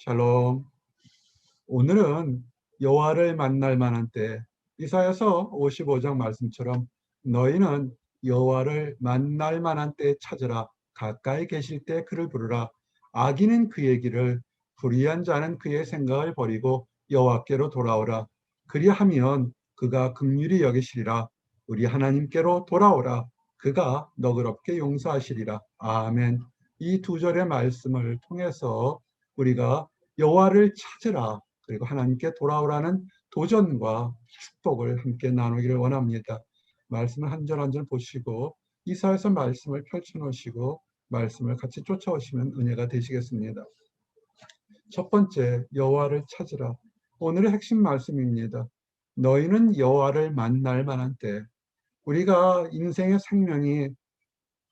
샬롬. 오늘은 여호와를 만날 만한 때, 이사야서 55장 말씀처럼 너희는 여호와를 만날 만한 때에 찾으라. 가까이 계실 때 그를 부르라. 악인은 그의 길을, 불의한 자는 그의 생각을 버리고 여호와께로 돌아오라. 그리하면 그가 긍휼히 여기시리라. 우리 하나님께로 돌아오라. 그가 너그럽게 용서하시리라. 아멘. 이 두 절의 말씀을 통해서 우리가 여호와를 찾으라, 그리고 하나님께 돌아오라는 도전과 축복을 함께 나누기를 원합니다. 말씀을 한 절 한 절 보시고 이사야서 말씀을 펼쳐놓으시고 말씀을 같이 쫓아오시면 은혜가 되시겠습니다. 첫 번째, 여호와를 찾으라. 오늘의 핵심 말씀입니다. 너희는 여호와를 만날 만한 때. 우리가 인생의 생명이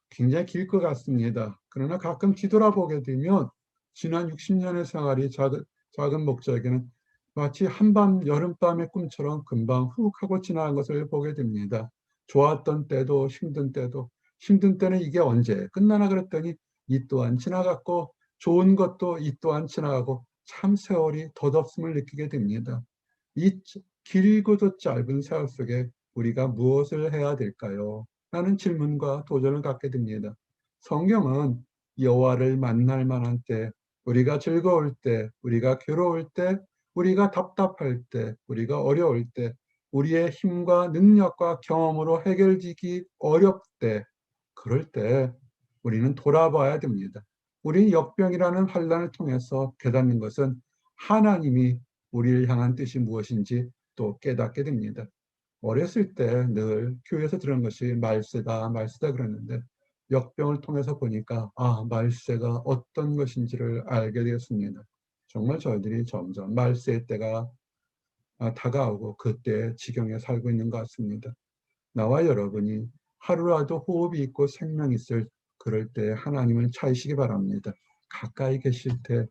굉장히 길 것 같습니다. 그러나 가끔 뒤돌아보게 되면 지난 60년의 생활이 작은 목자에게는 마치 한밤 여름밤의 꿈처럼 금방 훅 하고 지나간 것을 보게 됩니다. 좋았던 때도 힘든 때는 이게 언제 끝나나 그랬더니 이 또한 지나갔고, 좋은 것도 이 또한 지나가고, 참 세월이 덧없음을 느끼게 됩니다. 이 길고도 짧은 세월 속에 우리가 무엇을 해야 될까요? 라는 질문과 도전을 갖게 됩니다. 성경은 여호와를 만날 만한 때, 우리가 즐거울 때, 우리가 괴로울 때, 우리가 답답할 때, 우리가 어려울 때, 우리의 힘과 능력과 경험으로 해결되기 어렵 때, 그럴 때 우리는 돌아봐야 됩니다. 우리는 역병이라는 환난을 통해서 깨닫는 것은 하나님이 우리를 향한 뜻이 무엇인지 또 깨닫게 됩니다. 어렸을 때 늘 교회에서 들은 것이 말세다, 말세다 그랬는데 역병을 통해서 보니까 말세가 어떤 것인지를 알게 되었습니다. 정말 저희들이 점점 말세의 때가 다가오고 그때 지경에 살고 있는 것 같습니다. 나와 여러분이 하루라도 호흡이 있고 생명이 있을 그럴 때 하나님을 찾으시기 바랍니다. 가까이 계실 때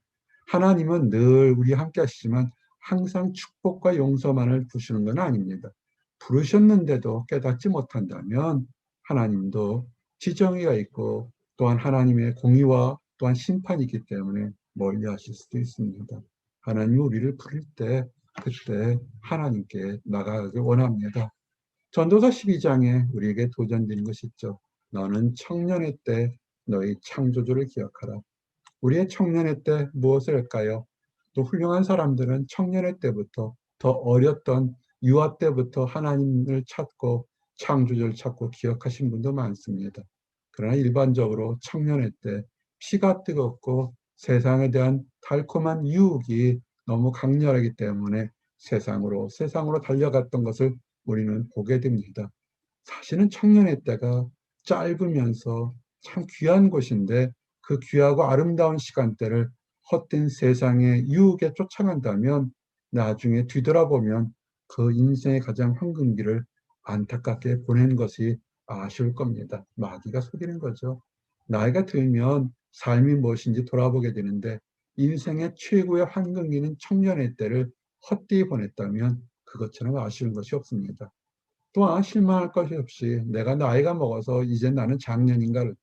하나님은 늘 우리 함께 하시지만 항상 축복과 용서만을 부르시는 건 아닙니다. 부르셨는데도 깨닫지 못한다면 하나님도 지정의가 있고 또한 하나님의 공의와 또한 심판이 있기 때문에 멀리 하실 수도 있습니다. 하나님이 우리를 부를 때 그때 하나님께 나가길 원합니다. 전도서 12장에 우리에게 도전되는 것이 있죠. 너는 청년의 때 너희 창조주를 기억하라. 우리의 청년의 때 무엇을 할까요? 또 훌륭한 사람들은 청년의 때부터, 더 어렸던 유아 때부터 하나님을 찾고 창조주를 찾고 기억하신 분도 많습니다. 그러나 일반적으로 청년의 때 피가 뜨겁고 세상에 대한 달콤한 유혹이 너무 강렬하기 때문에 세상으로 달려갔던 것을 우리는 보게 됩니다. 사실은 청년의 때가 짧으면서 참 귀한 곳인데 그 귀하고 아름다운 시간대를 헛된 세상의 유혹에 쫓아간다면 나중에 뒤돌아보면 그 인생의 가장 황금기를 안타깝게 보낸 것이 아쉬울 겁니다. 마귀가 속이는 거죠. 나이가 들면 삶이 무엇인지 돌아보게 되는데 인생의 최고의 황금기는 청년의 때를 헛되이 보냈다면 그것처럼 아쉬운 것이 없습니다. 또한 실망할 것이 없이 내가 나이가 먹어서 이제 나는 장년인가를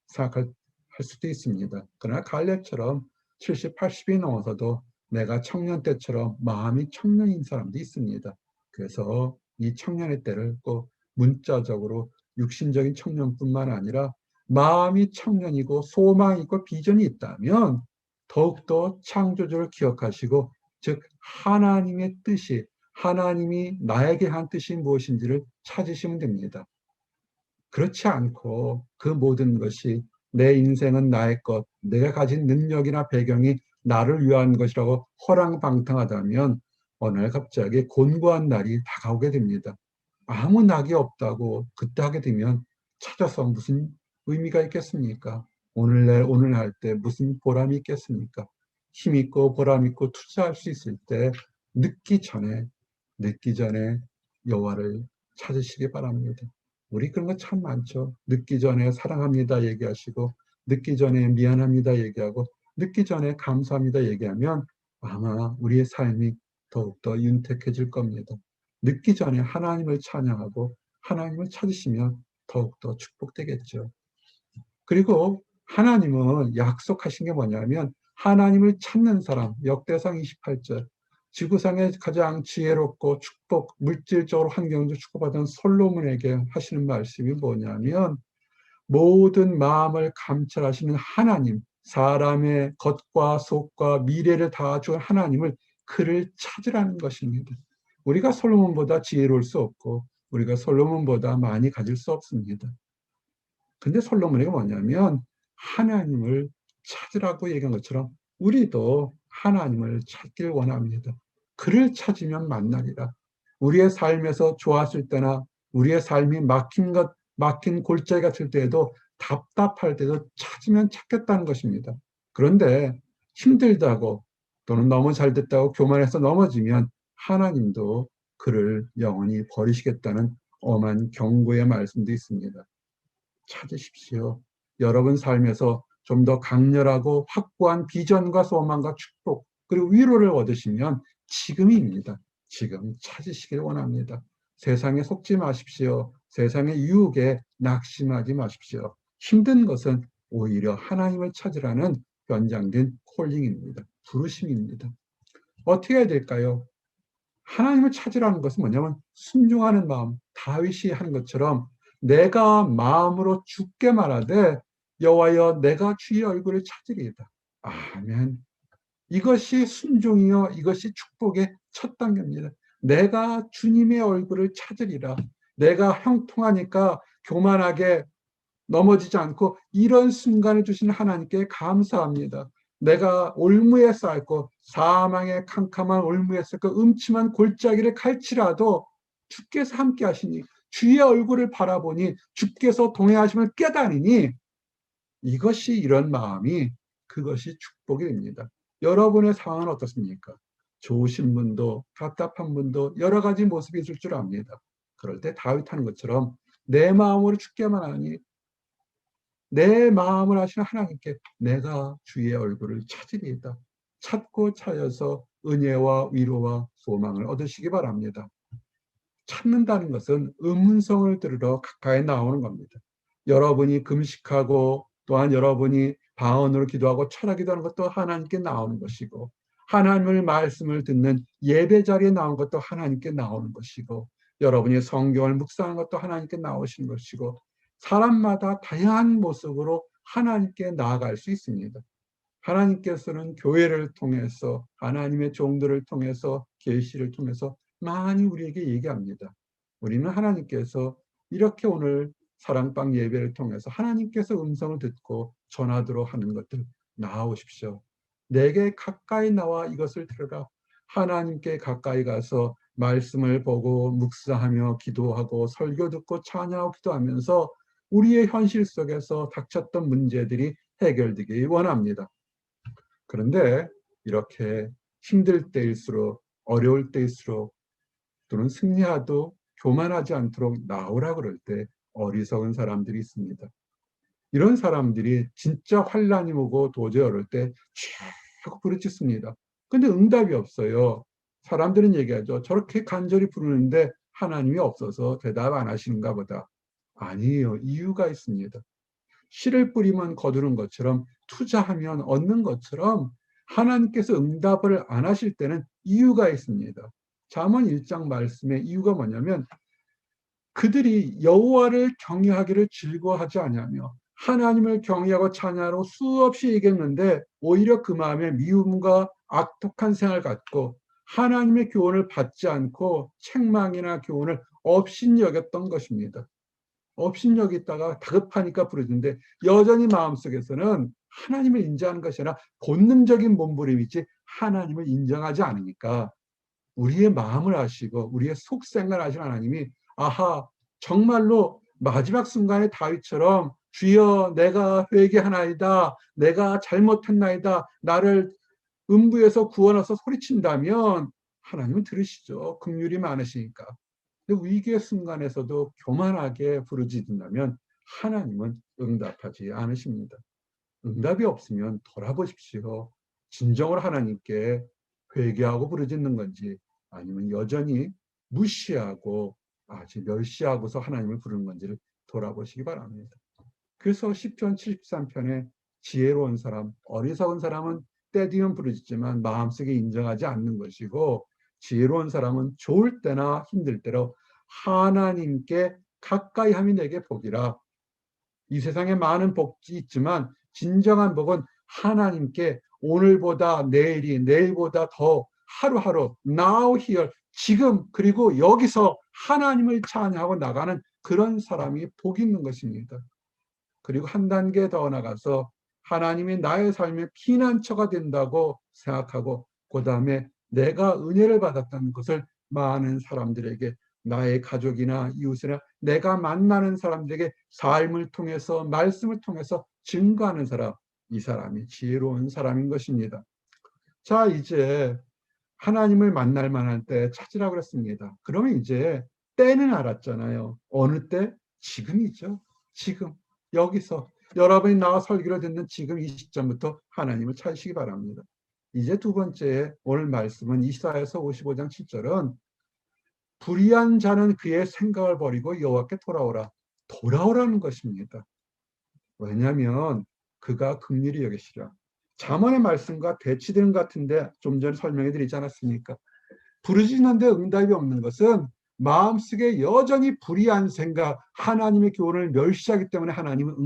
생각할 수도 있습니다. 그러나 갈렙처럼 70, 80이 넘어서도 내가 청년 때처럼 마음이 청년인 사람도 있습니다. 그래서 이 청년의 때를 꼭 문자적으로 육신적인 청년뿐만 아니라 마음이 청년이고 소망이 있고 비전이 있다면 더욱더 창조주를 기억하시고, 즉 하나님의 뜻이, 하나님이 나에게 한 뜻이 무엇인지를 찾으시면 됩니다. 그렇지 않고 그 모든 것이 내 인생은 나의 것, 내가 가진 능력이나 배경이 나를 위한 것이라고 허랑방탕하다면 어느 날 갑자기 곤고한 날이 다가오게 됩니다. 아무 낙이 없다고 그때 하게 되면 찾아서 무슨 의미가 있겠습니까? 오늘 할 때 무슨 보람이 있겠습니까? 힘 있고 보람 있고 투자할 수 있을 때 늦기 전에 여호와를 찾으시기 바랍니다. 우리 그런 거 참 많죠. 늦기 전에 사랑합니다 얘기하시고, 늦기 전에 미안합니다 얘기하고, 늦기 전에 감사합니다 얘기하면 아마 우리의 삶이 더욱더 윤택해질 겁니다. 늦기 전에 하나님을 찬양하고 하나님을 찾으시면 더욱더 축복되겠죠. 그리고 하나님은 약속하신 게 뭐냐면 하나님을 찾는 사람, 역대상 28절. 지구상에 가장 지혜롭고 물질적으로 환경도 축복받은 솔로몬에게 하시는 말씀이 뭐냐면, 모든 마음을 감찰하시는 하나님, 사람의 겉과 속과 미래를 다 주는 하나님을, 그를 찾으라는 것입니다. 우리가 솔로몬보다 지혜로울 수 없고 우리가 솔로몬보다 많이 가질 수 없습니다. 근데 솔로몬에게 뭐냐면 하나님을 찾으라고 얘기한 것처럼 우리도 하나님을 찾길 원합니다. 그를 찾으면 만나리라. 우리의 삶에서 좋았을 때나 우리의 삶이 막힌 골짜기 같을 때에도, 답답할 때도 찾으면 찾겠다는 것입니다. 그런데 힘들다고 또는 너무 잘 됐다고 교만해서 넘어지면 하나님도 그를 영원히 버리시겠다는 엄한 경고의 말씀도 있습니다. 찾으십시오. 여러분 삶에서 좀 더 강렬하고 확고한 비전과 소망과 축복 그리고 위로를 얻으시면 지금입니다. 지금 찾으시길 원합니다. 세상에 속지 마십시오. 세상의 유혹에 낙심하지 마십시오. 힘든 것은 오히려 하나님을 찾으라는 연장된 콜링입니다. 부르심입니다. 어떻게 해야 될까요? 하나님을 찾으라는 것은 뭐냐면 순종하는 마음, 다윗이 하는 것처럼 내가 마음으로 주께 말하되 여호와여 내가 주의 얼굴을 찾으리이다. 아멘. 이것이 순종이요, 이것이 축복의 첫 단계입니다. 내가 주님의 얼굴을 찾으리라. 내가 형통하니까 교만하게 넘어지지 않고 이런 순간을 주신 하나님께 감사합니다. 내가 올무에 쌓였고 사망의 캄캄한 올무에 쌓였고 음침한 골짜기를 갈지라도 주께서 함께 하시니 주의 얼굴을 바라보니 주께서 동행하심을 깨달으니, 이것이 이런 마음이 그것이 축복이 됩니다. 여러분의 상황은 어떻습니까? 좋으신 분도 답답한 분도 여러 가지 모습이 있을 줄 압니다. 그럴 때 다윗 하는 것처럼 내 마음으로 주께만 하니 내 마음을 아시는 하나님께 내가 주의 얼굴을 찾으리이다. 찾고 찾아서 은혜와 위로와 소망을 얻으시기 바랍니다. 찾는다는 것은 음성을 들으러 가까이 나오는 겁니다. 여러분이 금식하고 또한 여러분이 방언으로 기도하고 철학기도하는 것도 하나님께 나오는 것이고, 하나님의 말씀을 듣는 예배 자리에 나온 것도 하나님께 나오는 것이고, 여러분이 성경을 묵상하는 것도 하나님께 나오시는 것이고, 사람마다 다양한 모습으로 하나님께 나아갈 수 있습니다. 하나님께서는 교회를 통해서 하나님의 종들을 통해서 계시를 통해서 많이 우리에게 얘기합니다. 우리는 하나님께서 이렇게 오늘 사랑방 예배를 통해서 하나님께서 음성을 듣고 전하도록 하는 것들, 나아오십시오. 내게 가까이 나와 이것을 들으라. 하나님께 가까이 가서 말씀을 보고 묵상하며 기도하고 설교 듣고 찬양하고 기도하면서 우리의 현실 속에서 닥쳤던 문제들이 해결되기 원합니다. 그런데 이렇게 힘들 때일수록, 어려울 때일수록, 또는 승리하도 교만하지 않도록 나오라 그럴 때 어리석은 사람들이 있습니다. 이런 사람들이 진짜 환난이 오고 도저히 어려울 때 자꾸 부르짖습니다. 근데 응답이 없어요. 사람들은 얘기하죠. 저렇게 간절히 부르는데 하나님이 없어서 대답 안 하시는가 보다. 아니에요. 이유가 있습니다. 씨를 뿌리면 거두는 것처럼, 투자하면 얻는 것처럼 하나님께서 응답을 안 하실 때는 이유가 있습니다. 잠언 1장 말씀의 이유가 뭐냐면, 그들이 여호와를 경외하기를 즐거워하지 아니하며 하나님을 경외하고 찬양하러 수없이 얘기했는데 오히려 그 마음에 미움과 악독한 생각을 갖고 하나님의 교훈을 받지 않고 책망이나 교훈을 업신여겼던 것입니다. 업신여기 있다가 다급하니까 부르짖는데 여전히 마음속에서는 하나님을 인정하는 것이 아니라 본능적인 몸부림이지 하나님을 인정하지 않으니까, 우리의 마음을 아시고 우리의 속생각을 아시는 하나님이, 아하, 정말로 마지막 순간에 다윗처럼 주여 내가 회개하나이다, 내가 잘못했나이다, 나를 음부에서 구원하서 소리친다면 하나님은 들으시죠. 긍휼이 많으시니까. 근데 위기의 순간에서도 교만하게 부르짖는다면 하나님은 응답하지 않으십니다. 응답이 없으면 돌아보십시오. 진정으로 하나님께 회개하고 부르짖는 건지, 아니면 여전히 무시하고 아직 멸시하고서 하나님을 부르는 건지를 돌아보시기 바랍니다. 그래서 시편 73편에 지혜로운 사람, 어리석은 사람은 때 되면 부르짖지만 마음속에 인정하지 않는 것이고, 지혜로운 사람은 좋을 때나 힘들 때로 하나님께 가까이 함이 내게 복이라. 이 세상에 많은 복이 있지만 진정한 복은 하나님께 오늘보다 내일이, 내일보다 더 하루하루 now here, 지금, 그리고 여기서 하나님을 찬양하고 나가는 그런 사람이 복 있는 것입니다. 그리고 한 단계 더 나가서 하나님이 나의 삶의 피난처가 된다고 생각하고, 그 다음에 내가 은혜를 받았다는 것을 많은 사람들에게, 나의 가족이나 이웃이나 내가 만나는 사람들에게 삶을 통해서, 말씀을 통해서 증거하는 사람, 이 사람이 지혜로운 사람인 것입니다. 자, 이제 하나님을 만날 만한 때 찾으라고 그랬습니다. 그러면 이제 때는 알았잖아요. 어느 때? 지금이죠. 지금 여기서 여러분이 나와 설교를 듣는 지금 이 시점부터 하나님을 찾으시기 바랍니다. 이제 두 번째 오늘 말씀은 이사야서 55장 7절은 불의한 자는 그의 생각을 버리고 여호와께 돌아오라. 돌아오라는 것입니다. 왜냐하면 그가 긍휼히 여기시라. 잠언의 말씀과 대치되는 것 같은데 좀 전에 설명해 드리지 않았습니까? 부르짖는데 응답이 없는 것은 마음속에 여전히 불의한 생각, 하나님의 교훈을 멸시하기 때문에 하나님은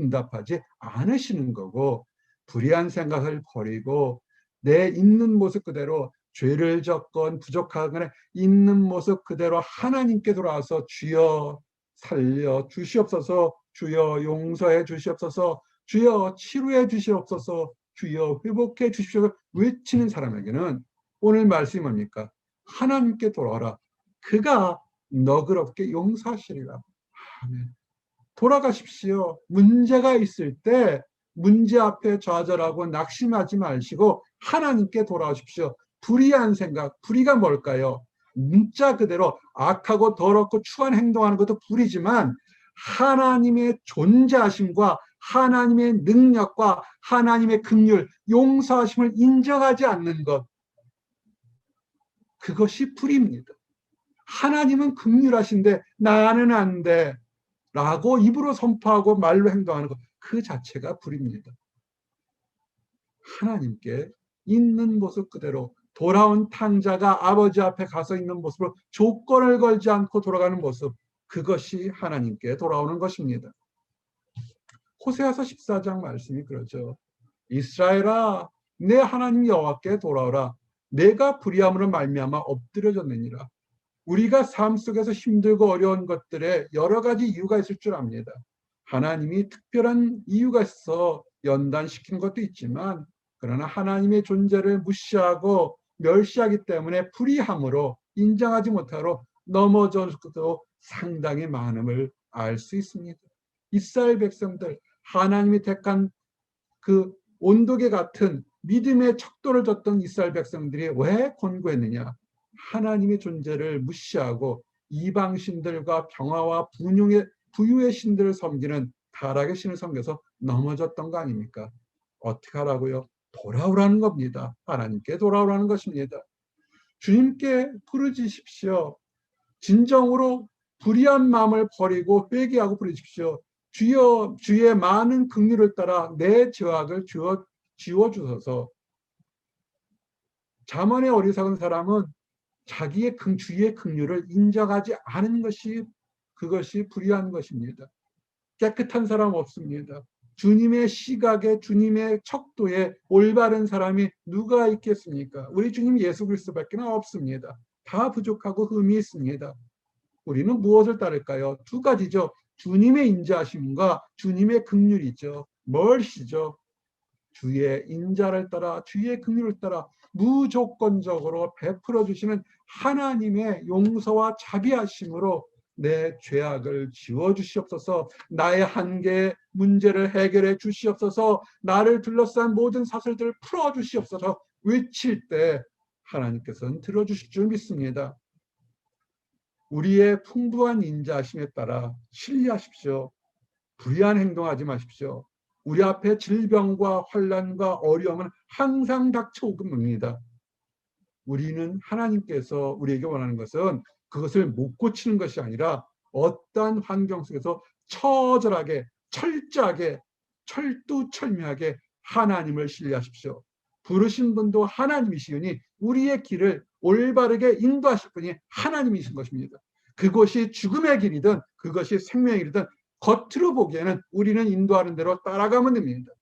응답하지 않으시는 거고, 불의한 생각을 버리고 내 있는 모습 그대로, 죄를 졌건 부족하거나 있는 모습 그대로 하나님께 돌아와서 주여 살려 주시옵소서, 주여 용서해 주시옵소서, 주여 치료해 주시옵소서, 주여 회복해 주시옵소서 외치는 사람에게는 오늘 말씀이 뭡니까? 하나님께 돌아와라. 그가 너그럽게 용서하시리라. 아멘. 돌아가십시오. 문제가 있을 때 문제 앞에 좌절하고 낙심하지 마시고 하나님께 돌아오십시오. 불의한 생각, 불의가 뭘까요? 문자 그대로 악하고 더럽고 추한 행동하는 것도 불의지만 하나님의 존재하심과 하나님의 능력과 하나님의 긍휼, 용서하심을 인정하지 않는 것, 그것이 불의입니다. 하나님은 긍휼하신데 나는 안 돼 라고 입으로 선포하고 말로 행동하는 것, 그 자체가 불의입니다. 하나님께 있는 모습 그대로, 돌아온 탕자가 아버지 앞에 가서 있는 모습으로 조건을 걸지 않고 돌아가는 모습, 그것이 하나님께 돌아오는 것입니다. 호세아서 14장 말씀이 그러죠. 이스라엘아, 내 하나님 여호와께 돌아오라. 내가 불의함으로 말미암아 엎드려졌느니라. 우리가 삶 속에서 힘들고 어려운 것들에 여러 가지 이유가 있을 줄 압니다. 하나님이 특별한 이유가 있어 연단시키는 것도 있지만, 그러나 하나님의 존재를 무시하고 멸시하기 때문에 불의함으로 인정하지 못하러 넘어져도 상당히 많음을 알 수 있습니다. 이스라엘 백성들, 하나님이 택한 그 온도계 같은 믿음의 척도를 뒀던 이스라엘 백성들이 왜 곤고했느냐? 하나님의 존재를 무시하고 이방신들과 평화와 부유의 신들을 섬기는 타락의 신을 섬겨서 넘어졌던 거 아닙니까? 어떻게 하라고요? 돌아오라는 겁니다. 하나님께 돌아오라는 것입니다. 주님께 부르짖으십시오. 진정으로 불의한 마음을 버리고 회개하고 부르짖으십시오. 주여, 주의 많은 긍휼을 따라 내 죄악을 지워주소서. 잠언의 어리석은 사람은 자기의 주의 긍휼을 인정하지 않은 것이, 그것이 불의한 것입니다. 깨끗한 사람 없습니다. 주님의 시각에, 주님의 척도에 올바른 사람이 누가 있겠습니까? 우리 주님 예수 그리스도밖에 없습니다. 다 부족하고 흠이 있습니다. 우리는 무엇을 따를까요? 두 가지죠. 주님의 인자하심과 주님의 긍휼이죠. 멀시죠. 주의 인자를 따라, 주의 긍휼을 따라 무조건적으로 베풀어 주시는 하나님의 용서와 자비하심으로 내 죄악을 지워주시옵소서, 나의 한계의 문제를 해결해 주시옵소서, 나를 둘러싼 모든 사슬들을 풀어주시옵소서 외칠 때 하나님께서는 들어주실 줄 믿습니다. 우리의 풍부한 인자하심에 따라 신뢰하십시오. 불의한 행동하지 마십시오. 우리 앞에 질병과 환난과 어려움은 항상 닥쳐옵니다. 우리는 하나님께서 우리에게 원하는 것은 그것을 못 고치는 것이 아니라 어떠한 환경 속에서 처절하게, 철저하게, 철두철미하게 하나님을 신뢰하십시오. 부르신 분도 하나님이시니 우리의 길을 올바르게 인도하실 분이 하나님이신 것입니다. 그것이 죽음의 길이든 그것이 생명의 길이든 겉으로 보기에는 우리는 인도하는 대로 따라가면 됩니다.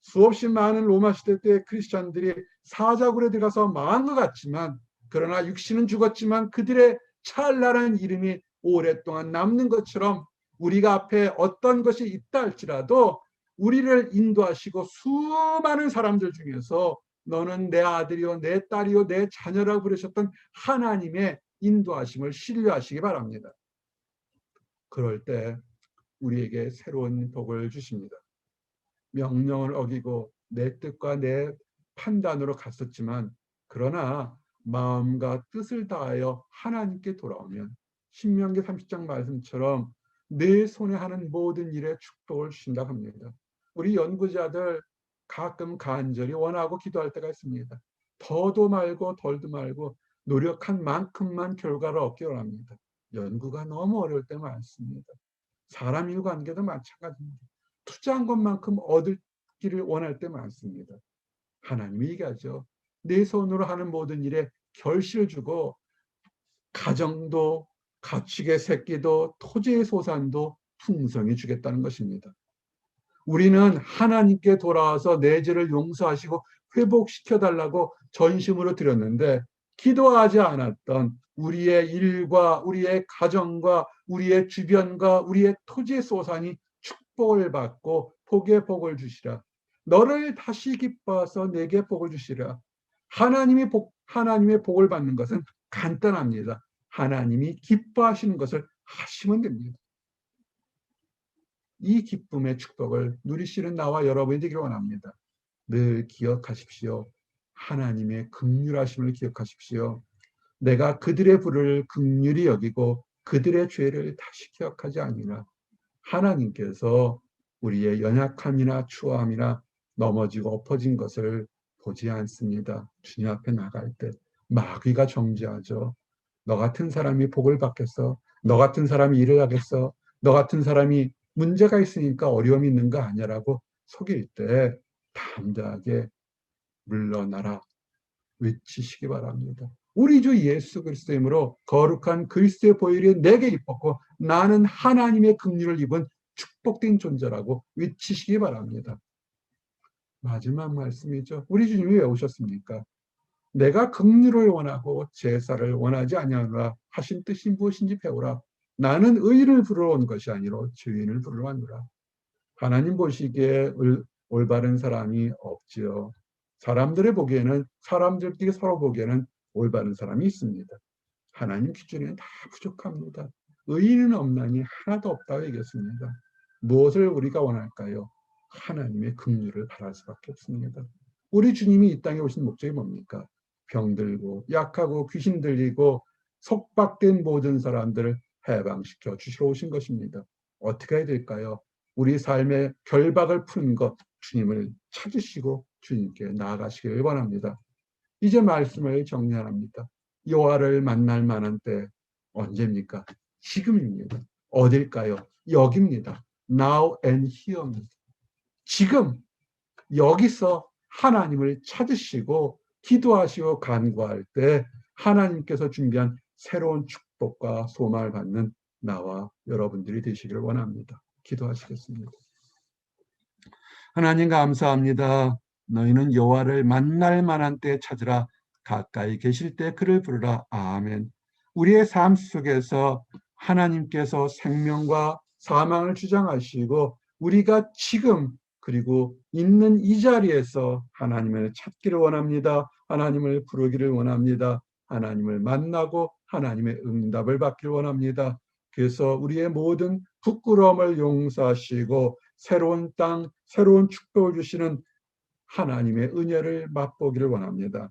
수없이 많은 로마 시대 때 크리스천들이 사자굴에 들어가서 망한 것 같지만, 그러나 육신은 죽었지만 그들의 찰나라는 이름이 오랫동안 남는 것처럼 우리가 앞에 어떤 것이 있다 할지라도 우리를 인도하시고 수많은 사람들 중에서 너는 내 아들이요 내 딸이요 내 자녀라고 부르셨던 하나님의 인도하심을 신뢰하시기 바랍니다. 그럴 때 우리에게 새로운 복을 주십니다. 명령을 어기고 내 뜻과 내 판단으로 갔었지만, 그러나 마음과 뜻을 다하여 하나님께 돌아오면 신명기 30장 말씀처럼 내 손에 하는 모든 일에 축복을 주신다고 합니다. 우리 연구자들 가끔 간절히 원하고 기도할 때가 있습니다. 더도 말고 덜도 말고 노력한 만큼만 결과를 얻기 원합니다. 연구가 너무 어려울 때 많습니다. 사람 일 관계도 마찬가지입니다. 투자한 것만큼 얻기를 원할 때 많습니다. 하나님이 얘기하죠. 내 손으로 하는 모든 일에 결실을 주고 가정도 가축의 새끼도 토지의 소산도 풍성히 주겠다는 것입니다. 우리는 하나님께 돌아와서 내 죄를 용서하시고 회복시켜달라고 전심으로 드렸는데, 기도하지 않았던 우리의 일과 우리의 가정과 우리의 주변과 우리의 토지의 소산이 축복을 받고 복의 복을 주시라. 너를 다시 기뻐하서 내게 복을 주시라. 하나님의 복을 받는 것은 간단합니다. 하나님이 기뻐하시는 것을 하시면 됩니다. 이 기쁨의 축복을 누리시는 나와 여러분이 되기를 원합니다. 늘 기억하십시오. 하나님의 긍휼하심을 기억하십시오. 내가 그들의 불을 긍휼히 여기고 그들의 죄를 다시 기억하지 아니라. 하나님께서 우리의 연약함이나 추함이나 넘어지고 엎어진 것을 보지 않습니다. 주님 앞에 나갈 때 마귀가 정죄하죠. 너 같은 사람이 복을 받겠어? 너 같은 사람이 일을 하겠어? 너 같은 사람이 문제가 있으니까 어려움이 있는 거 아니야라고 속일 때 담대하게 물러나라 외치시기 바랍니다. 우리 주 예수 그리스도의 이름으로 거룩한 그리스도의 보혈이 내게 입었고 나는 하나님의 긍휼을 입은 축복된 존재라고 외치시기 바랍니다. 마지막 말씀이죠. 우리 주님이 왜 오셨습니까? 내가 긍휼을 원하고 제사를 원하지 아니하노라 하신 뜻이 무엇인지 배우라. 나는 의인을 부르러 온 것이 아니라 죄인을 부르러 왔노라. 하나님 보시기에 올바른 사람이 없지요. 사람들의 보기에는, 사람들끼리 서로 보기에는 올바른 사람이 있습니다. 하나님 기준에는 다 부족합니다. 의인은 없나니 하나도 없다고 얘기했습니다. 무엇을 우리가 원할까요? 하나님의 긍휼을 바랄 수밖에 없습니다. 우리 주님이 이 땅에 오신 목적이 뭡니까? 병들고 약하고 귀신 들리고 속박된 모든 사람들을 해방시켜 주시러 오신 것입니다. 어떻게 해야 될까요? 우리 삶의 결박을 푸는 것, 주님을 찾으시고 주님께 나아가시기를 원합니다. 이제 말씀을 정리합니다. 여호와를 만날 만한 때 언제입니까? 지금입니다. 어딜까요? 여기입니다. Now and here입니다. 지금 여기서 하나님을 찾으시고 기도하시고 간구할 때 하나님께서 준비한 새로운 축복과 소망을 받는 나와 여러분들이 되시기를 원합니다. 기도하시겠습니다. 하나님 감사합니다. 너희는 여호와를 만날 만한 때 찾으라. 가까이 계실 때 그를 부르라. 아멘. 우리의 삶 속에서 하나님께서 생명과 사망을 주장하시고 우리가 지금 그리고 있는 이 자리에서 하나님을 찾기를 원합니다. 하나님을 부르기를 원합니다. 하나님을 만나고 하나님의 응답을 받기를 원합니다. 그래서 우리의 모든 부끄러움을 용서하시고 새로운 땅, 새로운 축복을 주시는 하나님의 은혜를 맛보기를 원합니다.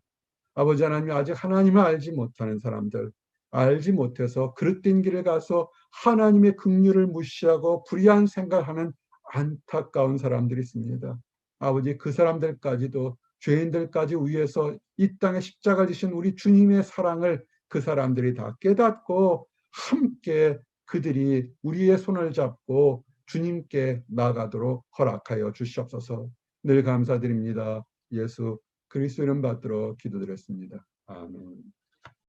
아버지 하나님, 아직 하나님을 알지 못하는 사람들, 알지 못해서 그릇된 길에 가서 하나님의 긍휼을 무시하고 불의한 생각하는 안타까운 사람들이 있습니다. 아버지, 그 사람들까지도, 죄인들까지 위해서 이 땅에 십자가 지신 우리 주님의 사랑을 그 사람들이 다 깨닫고 함께 그들이 우리의 손을 잡고 주님께 나가도록 허락하여 주시옵소서. 늘 감사드립니다. 예수 그리스도 이름 받들어 기도드렸습니다. 아멘.